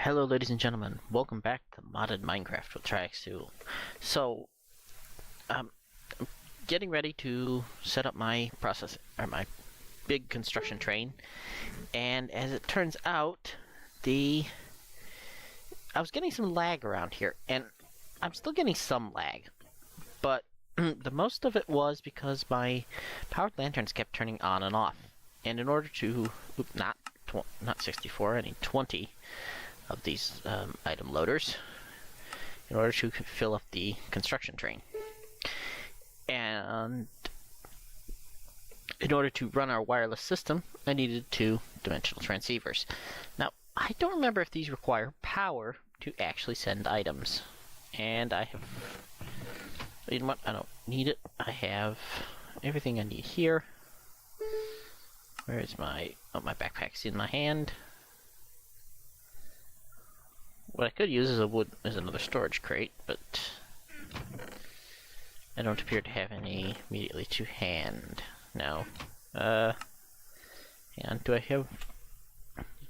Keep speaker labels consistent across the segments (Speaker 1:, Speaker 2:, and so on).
Speaker 1: Hello ladies and gentlemen, welcome back to Modded Minecraft with Triaxx2. So, I'm getting ready to set up my my big construction train, and as it turns out, I was getting some lag around here, and I'm still getting some lag, but the most of it was because my powered lanterns kept turning on and off, and in order to, not 64, I need 20 of these item loaders in order to fill up the construction train. And in order to run our wireless system, I needed 2 dimensional transceivers. Now, I don't remember if these require power to actually send items. And I have... You know what? I don't need it. I have everything I need here. Where is my... Oh, my backpack's in my hand. What I could use is another storage crate, but I don't appear to have any immediately to hand. No. And do I have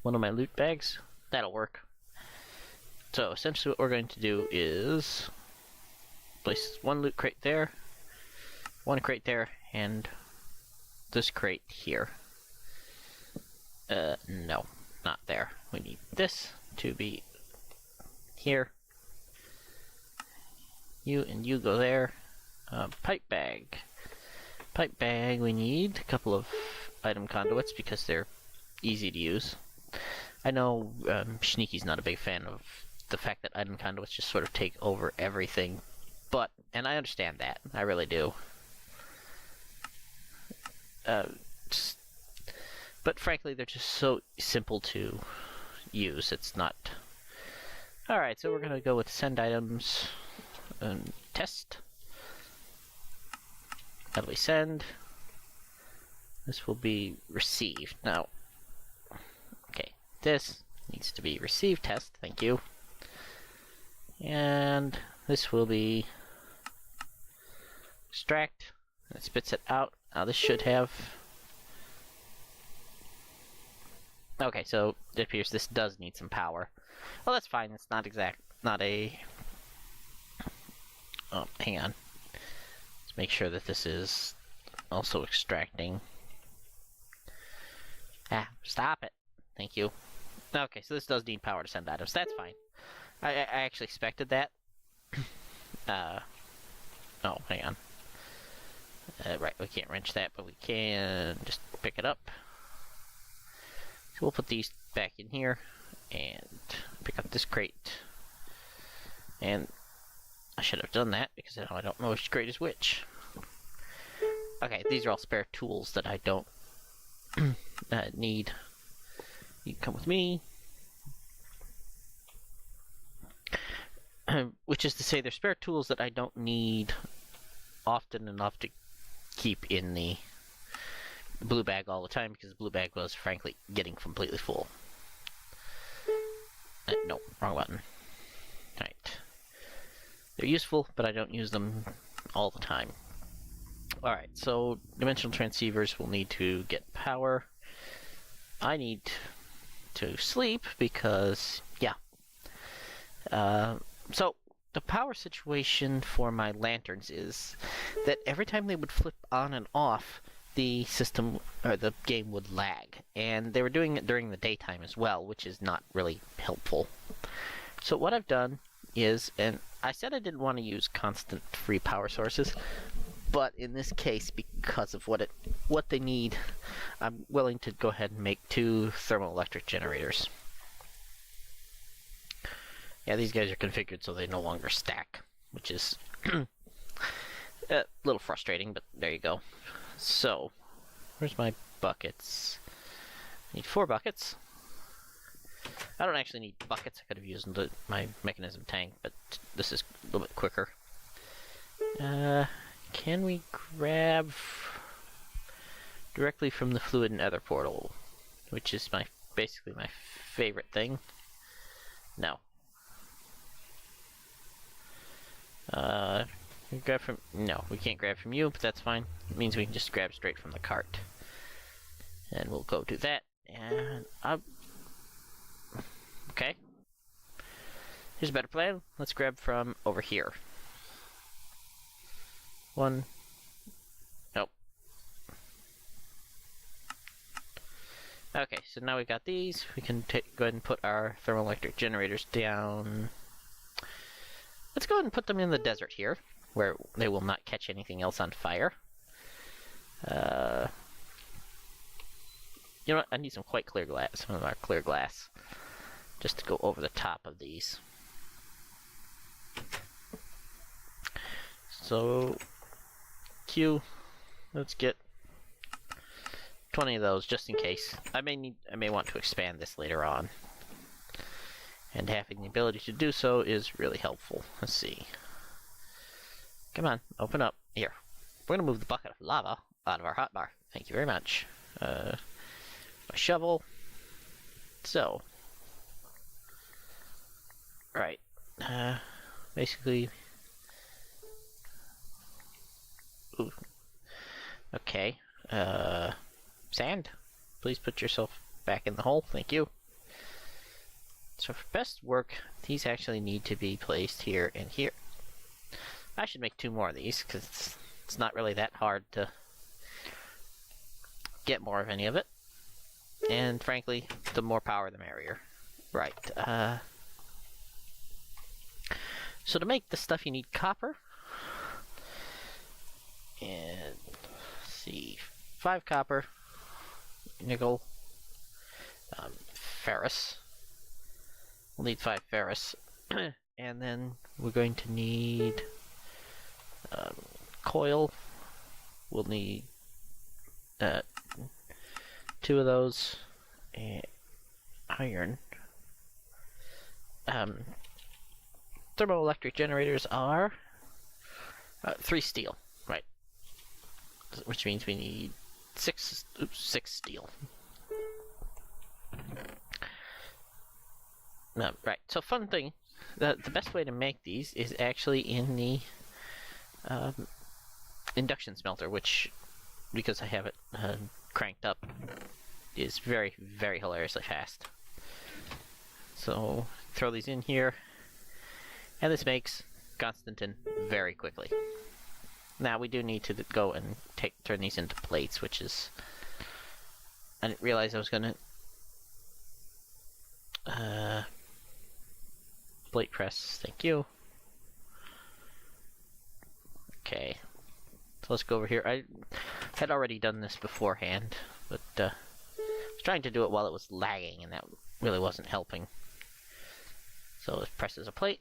Speaker 1: one of my loot bags? That'll work. So essentially what we're going to do is place one loot crate there, one crate there, and this crate here. No, not there. We need this to be here. You and you go there. Pipe bag. Pipe bag, we need a couple of item conduits because they're easy to use. I know Sneaky's not a big fan of the fact that item conduits just sort of take over everything, and I understand that. I really do. But frankly, they're just so simple to use. It's not... Alright, so we're going to go with send items and test. How do we send? This will be received. Now, okay, this needs to be received test, thank you. And this will be extract, and it spits it out. Now this should have... Okay, so it appears this does need some power. Well, that's fine. It's not a... Oh, hang on. Let's make sure that this is also extracting. Ah, stop it. Thank you. Okay, so this does need power to send items. That's fine. I actually expected that. Oh, hang on. Right, we can't wrench that, but we can just pick it up. So we'll put these back in here and pick up this crate. And I should have done that because now I don't know which crate is which. Okay, these are all spare tools that I don't need. You can come with me. Which is to say, they're spare tools that I don't need often enough to keep in the blue bag all the time, because the blue bag was frankly getting completely full. No, wrong button. Alright. They're useful, but I don't use them all the time. Alright, so dimensional transceivers will need to get power. I need to sleep because, yeah. So, the power situation for my lanterns is that every time they would flip on and off, the system, or the game, would lag. And they were doing it during the daytime as well, which is not really helpful. So what I've done is, and I said I didn't want to use constant free power sources, but in this case, because of what they need, I'm willing to go ahead and make 2 thermoelectric generators. Yeah, these guys are configured so they no longer stack, which is a little frustrating, but there you go. So, where's my buckets? I need 4 buckets. I don't actually need buckets. I could have used my mechanism tank, but this is a little bit quicker. Can we grab directly from the fluid and ether portal, which is basically my favorite thing? No. Grab from... No, we can't grab from you, but that's fine. It means we can just grab straight from the cart. And we'll go do that, and... Okay. Here's a better plan. Let's grab from over here. One. Nope. Okay, so now we've got these. We can go ahead and put our thermoelectric generators down. Let's go ahead and put them in the desert here, where they will not catch anything else on fire. You know what? I need some quite clear glass, some of our clear glass, just to go over the top of these. So, Q, let's get 20 of those just in case. I may want to expand this later on, and having the ability to do so is really helpful. Let's see. Come on, open up. Here, we're gonna move the bucket of lava out of our hotbar. Thank you very much. My shovel. So, right. Basically. Ooh. Okay. Sand. Please put yourself back in the hole. Thank you. So for best work, these actually need to be placed here and here. I should make 2 more of these, because it's not really that hard to get more of any of it. And frankly, the more power the merrier. Right. So to make the stuff you need copper. And let's see, 5 copper, nickel, ferrous. We'll need 5 ferrous. And then we're going to need coil. We'll need 2 of those, and iron. Thermoelectric generators are 3 steel, right? Which means we need 6 steel. Right, so fun thing, the best way to make these is actually in the induction smelter, which, because I have it cranked up, is very, very hilariously fast. So, throw these in here, and this makes Constantin very quickly. Now, we do need to go and turn these into plates, which is... I didn't realize I was gonna... plate press, thank you. Okay. So let's go over here. I had already done this beforehand, but I was trying to do it while it was lagging, and that really wasn't helping. So it presses a plate,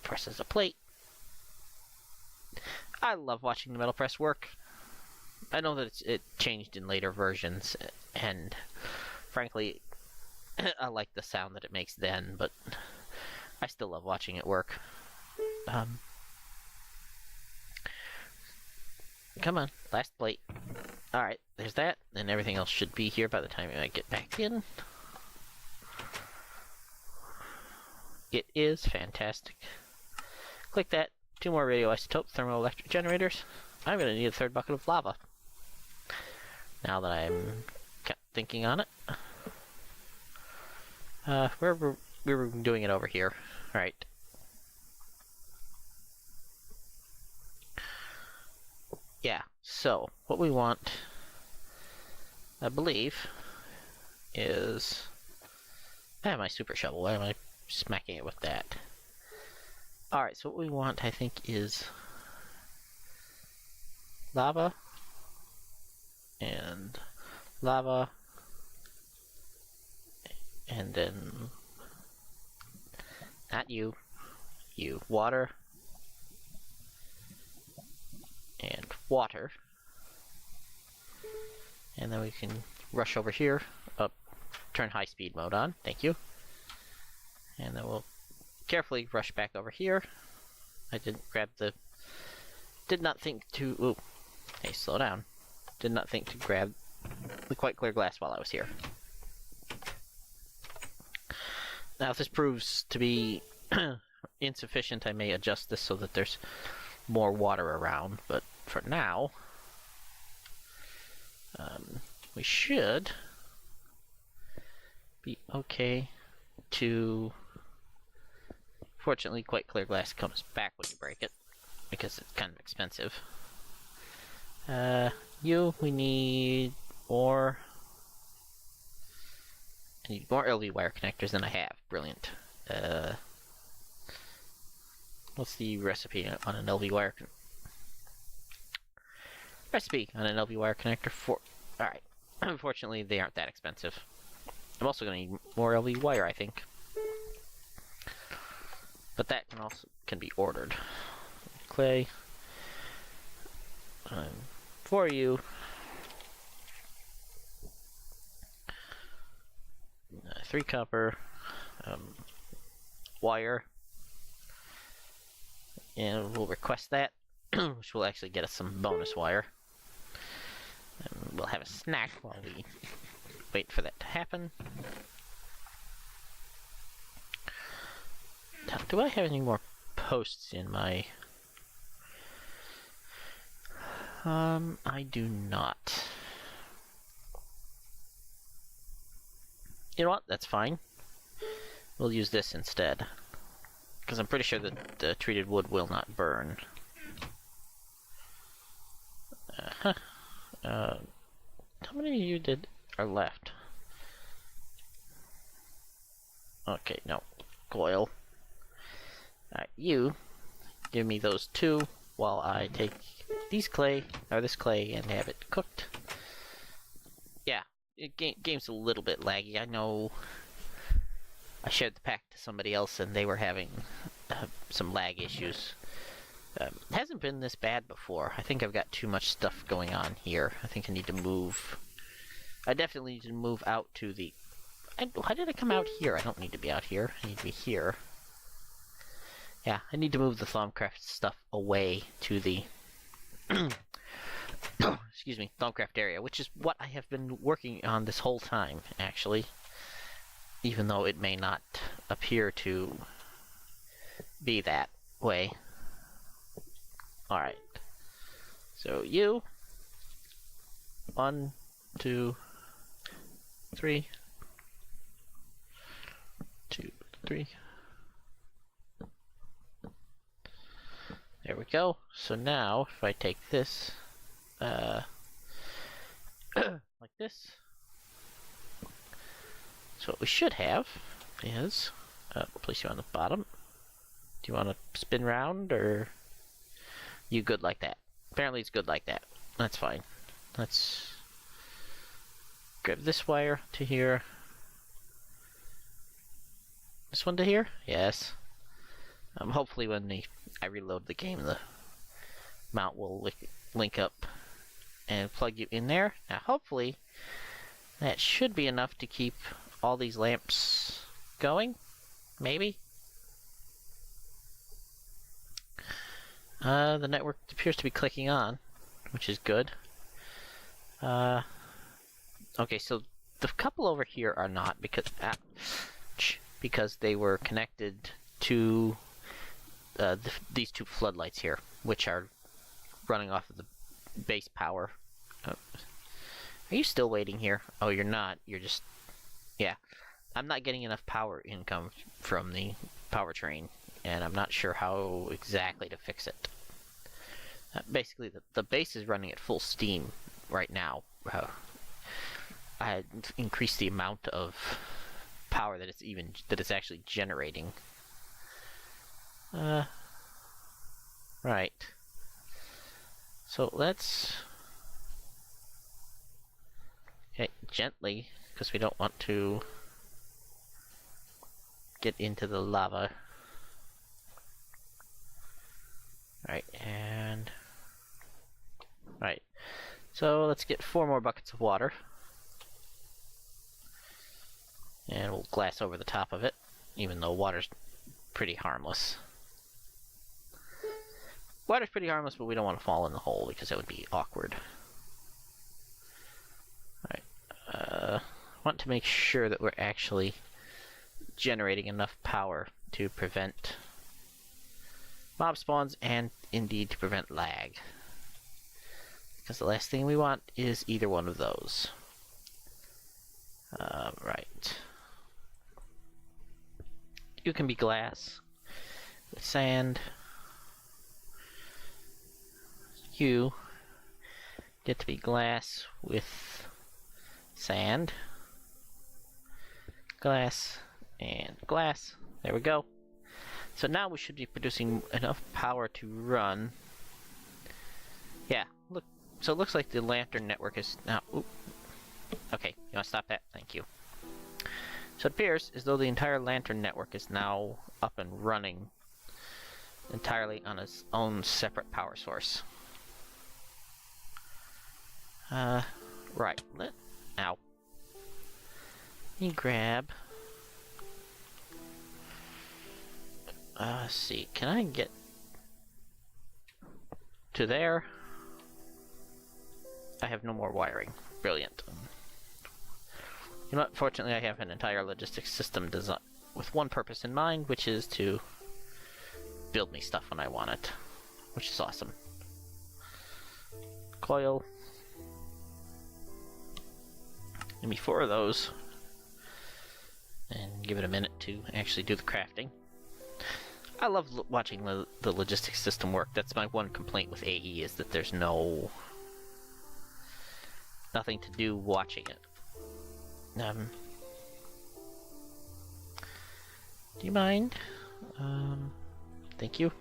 Speaker 1: presses a plate. I love watching the metal press work. I know that it changed in later versions, and frankly, I like the sound that it makes then, but I still love watching it work. Come on, last plate. Alright, there's that, and everything else should be here by the time I get back in. It is fantastic. Click that. 2 more radioisotope thermoelectric generators. I'm going to need a 3rd bucket of lava. Now that I'm thinking on it. We were doing it over here. Right. Yeah, so what we want, I believe, is... I have my super shovel. Why am I smacking it with that? Alright, so what we want, I think, is lava, and lava, and then, not you, water, and water, and then we can rush over here, turn high speed mode on, thank you, and then we'll carefully rush back over here. I didn't grab did not think to, ooh, hey, slow down, did not think to grab the quite clear glass while I was here. Now if this proves to be insufficient, I may adjust this so that there's more water around, but for now, we should be okay to Fortunately, quite clear glass comes back when you break it, because it's kind of expensive. We need more. I need more LV wire connectors than I have. Brilliant. What's the recipe on an LV wire connector for? Alright. Unfortunately, they aren't that expensive. I'm also going to need more LV wire, I think. But that can be ordered. Clay. For you. 3 copper. Wire. And we'll request that, which will actually get us some bonus wire. And we'll have a snack while we wait for that to happen. Now, do I have any more posts in my... I do not. You know what? That's fine. We'll use this instead. Because I'm pretty sure that the treated wood will not burn. How many of you are left? Okay, no. Coil. Alright, you give me those 2 while I take this clay and have it cooked. Yeah, game's a little bit laggy. I know I shared the pack to somebody else and they were having some lag issues. It hasn't been this bad before. I think I've got too much stuff going on here. I think I need to move. I definitely need to move out to the... why did I come out here? I don't need to be out here. I need to be here. Yeah, I need to move the Thaumcraft stuff away to the... excuse me, Thaumcraft area, which is what I have been working on this whole time, actually. Even though it may not appear to be that way. Alright. So you... 1, 2, 3. 2, 3. There we go. So now, if I take this, like this. So what we should have is, place you on the bottom. Do you want to spin round, or you good like that? Apparently it's good like that. That's fine. Let's grab this wire to here. This one to here? Yes. Hopefully when I reload the game, the mount will link up and plug you in there. Now hopefully that should be enough to keep all these lamps going. Maybe. The network appears to be clicking on, which is good. Okay, so the couple over here are not, because they were connected to these 2 floodlights here, which are running off of the base power. Are you still waiting here? Oh, you're not. You're just... yeah. I'm not getting enough power income from the powertrain, and I'm not sure how exactly to fix it. Basically, the base is running at full steam right now. I had increased the amount of power that it's actually generating. Right. So let's... okay, gently, because we don't want to get into the lava. Right, and... right. So let's get 4 more buckets of water. And we'll glass over the top of it, even though water's pretty harmless. Water's pretty harmless, but we don't want to fall in the hole because that would be awkward. Alright, want to make sure that we're actually generating enough power to prevent mob spawns and indeed to prevent lag. Because the last thing we want is either one of those. Right. You can be glass. with sand. You get to be glass with sand. Glass and glass. There we go. So now we should be producing enough power to run. Yeah, look. So it looks like the lantern network is now... Oop. Okay, you want to stop that? Thank you. So it appears as though the entire lantern network is now up and running entirely on its own separate power source. Right. Ow. Let me grab... let's see. Can I get to there? I have no more wiring. Brilliant. You know what? Fortunately, I have an entire logistics system design with one purpose in mind, which is to build me stuff when I want it, which is awesome. Coil. Give me 4 of those, and give it a minute to actually do the crafting. I love watching the logistics system work. That's my one complaint with AE, is that there's nothing to do watching it. Do you mind? Thank you.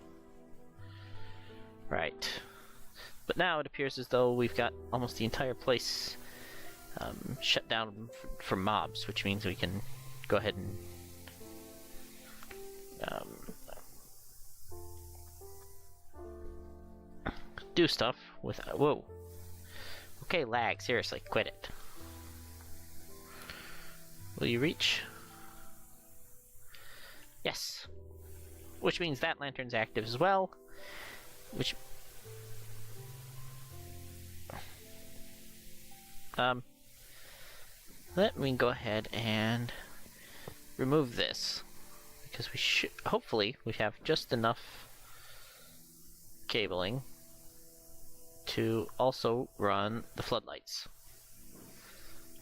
Speaker 1: Right. But now it appears as though we've got almost the entire place shut down for mobs, which means we can go ahead and do stuff with... Whoa. Okay, lag. Seriously, quit it. Will you reach? Yes. Which means that lantern's active as well. Which... let me go ahead and remove this. Because we should... hopefully, we have just enough cabling to also run the floodlights.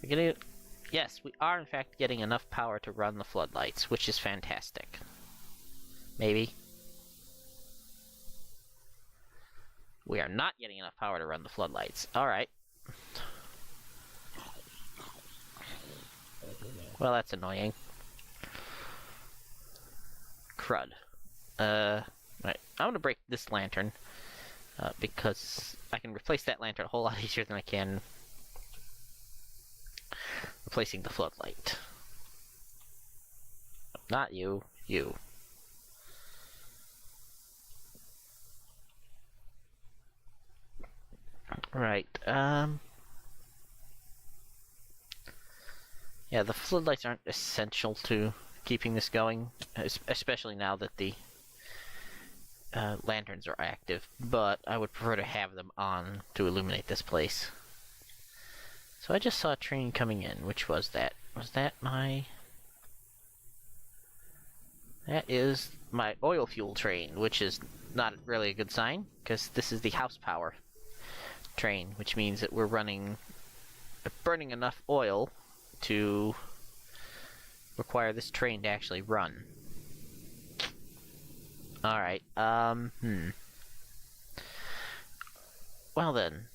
Speaker 1: We're getting... Yes, we are in fact getting enough power to run the floodlights, which is fantastic. Maybe. We are not getting enough power to run the floodlights. Alright. Well, that's annoying. Crud. Right. I'm gonna break this lantern, because I can replace that lantern a whole lot easier than I can replacing the floodlight. Not you. You. Right, yeah, the floodlights aren't essential to keeping this going, especially now that the lanterns are active, but I would prefer to have them on to illuminate this place. So I just saw a train coming in. Which was that? Was that my... That is my oil fuel train, which is not really a good sign, because this is the house power train, which means that we're burning enough oil to require this train to actually run. Alright, well then,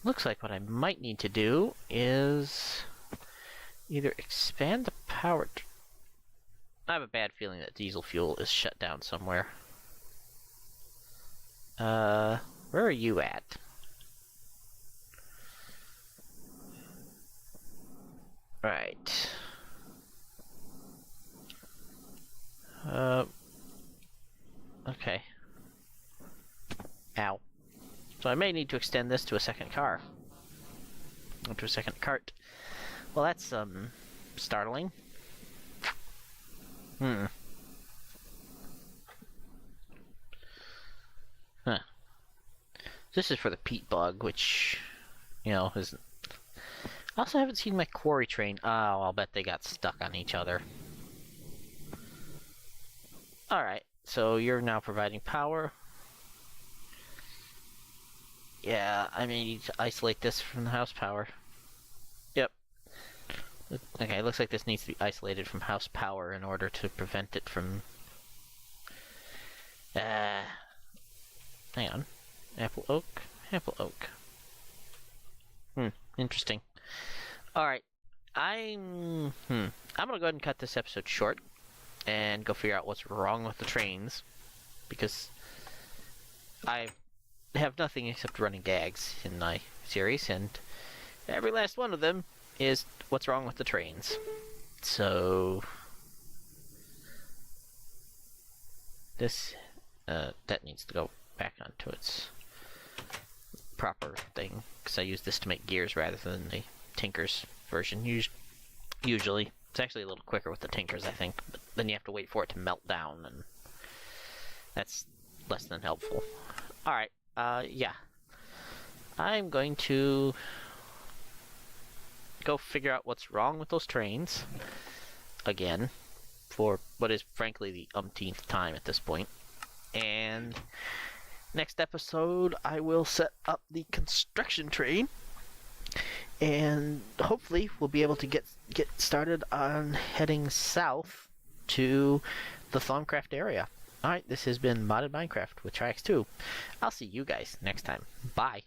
Speaker 1: looks like what I might need to do is either expand the power... I have a bad feeling that diesel fuel is shut down somewhere. Where are you at? Right. Okay. Ow. So I may need to extend this to a second car. Or to a second cart. Well, that's, startling. Huh. This is for the peat bug, which, you know, is... I also haven't seen my quarry train. Oh, I'll bet they got stuck on each other. Alright, so you're now providing power. Yeah, I may need to isolate this from the house power. Yep. Okay, looks like this needs to be isolated from house power in order to prevent it from Hang on. Apple oak. Apple oak. Interesting. Alright. I'm gonna go ahead and cut this episode short and go figure out what's wrong with the trains, because I have nothing except running gags in my series, and every last one of them is what's wrong with the trains. So this that needs to go back onto its proper thing, because I use this to make gears rather than the Tinker's version. Usually it's actually a little quicker with the Tinkers, I think, but then you have to wait for it to melt down, and that's less than helpful. Alright, yeah. I'm going to go figure out what's wrong with those trains again, for what is frankly the umpteenth time at this point. And next episode I will set up the construction train, and hopefully we'll be able to get started on heading south to the Thaumcraft area. Alright, this has been Modded Minecraft with Triaxx2. I'll see you guys next time. Bye.